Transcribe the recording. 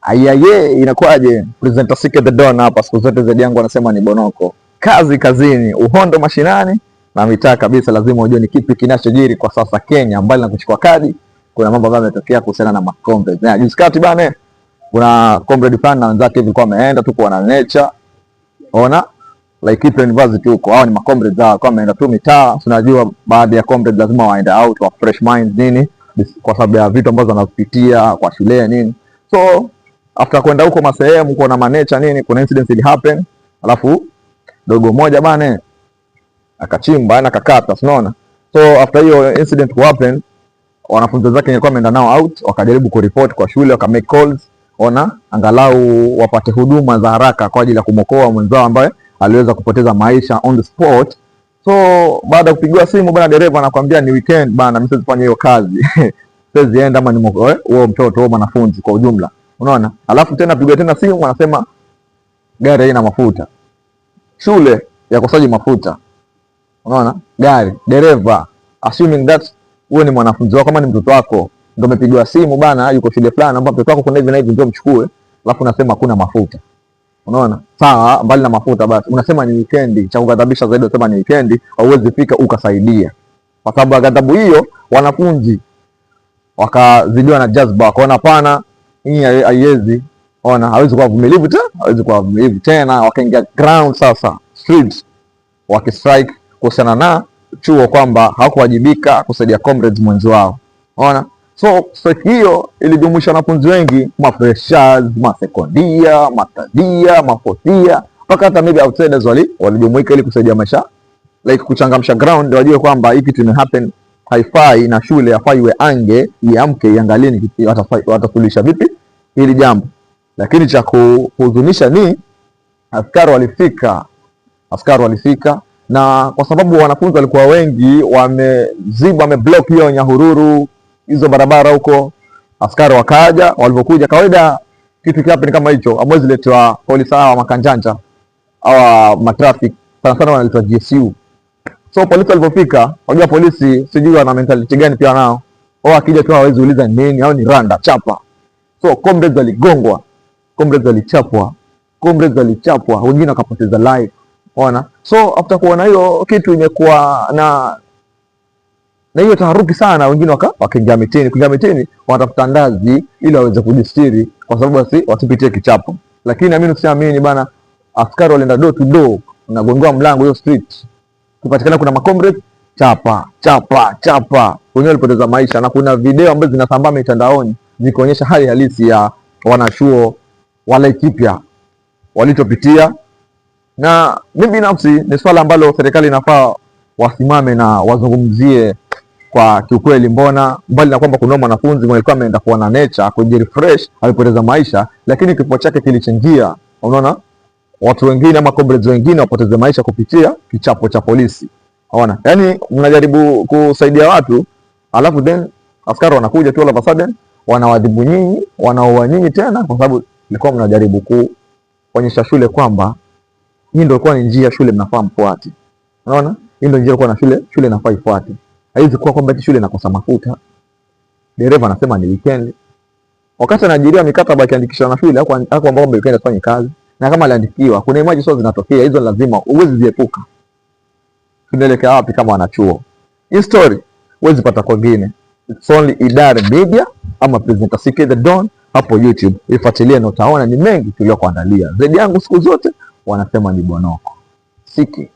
Ayaye, inakuwaje? Presenter Sike the Don hapa, siku zote zaidi yangu anasema ni Bonoko. Kazi kazini, uhondo mashinani na mitaa kabisa, lazima ujue ni kipi kinachojiri kwa sasa Kenya. Mbali na kuchukua kadi, kuna mambo ambayo yametokea kuhusiana na makombe. Na juzi kati bana, kuna comrade fan na wenzake hivi kwa ameenda tu kwa nature. Ona like Ipe University huko, hao ni makomrade zao kwa ameenda tu mitaa. Tunajua baadhi ya comrade lazima waende out wa fresh minds nini, kwa sababu ya vitu ambazo wanapitia kwa shule nini. So after kwenda huko masehemu kuna manecha nini, kuna incident ili happen, alafu dogo moja bana akachimba na kakata, unaona. So after hiyo incident ku happen, wanafunzi zake walikuwa wameenda nao out, wakajaribu kuripoti kwa shule, waka make calls, ona angalau wapate huduma za haraka kwa ajili ya kumokoa mwenzao ambaye aliweza kupoteza maisha on the spot. So baada ya kupigiwa simu bwana, dereva anakuambia ni weekend bana, mimi sifanye hiyo kazi siwezi enda ama ni wewe mtoto au mwanafunzi kwa ujumla, unaona. Alafu tena pigwa tena simu, anasema gari haina mafuta, shule ya kusaji mafuta, unaona. Gari dereva, assuming that wewe ni mwanafunzi wako kama ni mtoto wako, ndio umepigiwa simu bana, yuko shule fulani ambapo mtoto wako kuna hivi na hivi, ndio mchukue, alafu unasema hakuna mafuta, unaona. Sawa, mbali na mafuta basi unasema ni weekend. Cha kugadhabisha zaidi unasema ni weekend, hauwezi fika ukasaidia. Kwa sababu ya ghadhabu hiyo, wanafunzi wakazidiwa na jazba, wakaona hapana, hii haiwezi, ona hawezi kuwa vumilivu tena, hawezi kuwa vumilivu tena, wakaingia ground sasa, streets, wakistrike kuhusiana na chuo kwamba hawakuwajibika kusaidia comrades mwenzi wao, ona. So strike hiyo ilijumuisha wanafunzi wengi, mafreshers, masekondia, matadia, mafotia, mpaka hata maybe outsiders walijumuika ili kusaidia maisha, like kuchangamsha ground, wajue kwamba hiki kitu happen haifai, na shule yafai iwe ange iamke iangalie ni watasuluhisha vipi hili jambo. Lakini cha kuhuzunisha ni askari walifika, na kwa sababu wanafunzi walikuwa wengi, wameblock hiyo Nyahururu, hizo barabara huko, askari wakaja. Walipokuja, kawaida kitu kiapi ni kama hicho, amwezi letwa polisi hawa makanjanja hawa matraffic, sana sana wanaletwa GSU. So polisi walipofika, wajua polisi sijui wana mentality gani pia nao, au akija tu hawezi uliza nini, au ni randa chapa. So comrades waligongwa, comrades walichapwa, wengine wakapoteza life, unaona. So after kuona hiyo kitu imekuwa na hiyo taharuki sana, wengine wakaingia mitini, wanatafuta ndazi ili waweze kujistiri, kwa sababu wasipitie kichapo. Lakini amini usiamini bana, askari walienda door to door, unagongoa mlango hiyo street, kupatikana kuna makomrade chapa, wengine walipoteza maisha. Na kuna video ambazo zinasambaa mitandaoni zikionyesha hali halisi ya wanachuo wale kipya walichopitia. Na mimi binafsi ni swala ambalo serikali inafaa wasimame na wazungumzie kwa kiukweli. Mbona mbali na kwamba kuna mwanafunzi alikuwa ameenda kuona nature, kujirefresh, alipoteza maisha, lakini kifo chake kilichangia, unaona, watu wengine ama comrades wengine wapoteze maisha kupitia kichapo cha polisi, unaona. Yani mnajaribu kusaidia watu, alafu then askari wanakuja tu all of a sudden wanawadhibu nyinyi, wanaoa nyinyi tena, kwa sababu ilikuwa mnajaribu kuonyesha shule kwamba hii ndio ilikuwa ni njia shule mnafaa mfuate, unaona. Hii ndio njia ilikuwa na shule inafaa ifuate. Haiwezi kuwa kwamba shule inakosa mafuta, dereva anasema ni weekend, wakati anajiria mikataba akiandikishwa na shule hapo ambapo weekend afanye kazi. Na kama aliandikiwa, kuna emergency zinatokea, hizo lazima uwezi ziepuka. Tunaelekea wapi kama wanachuo? Hii story uwezi pata kwingine, it's only Idara Media ama Presenter Sike the Don hapo YouTube. Ifuatilie na utaona ni mengi tuliokuandalia. Zaidi yangu siku zote wanasema ni Bonoko Sike.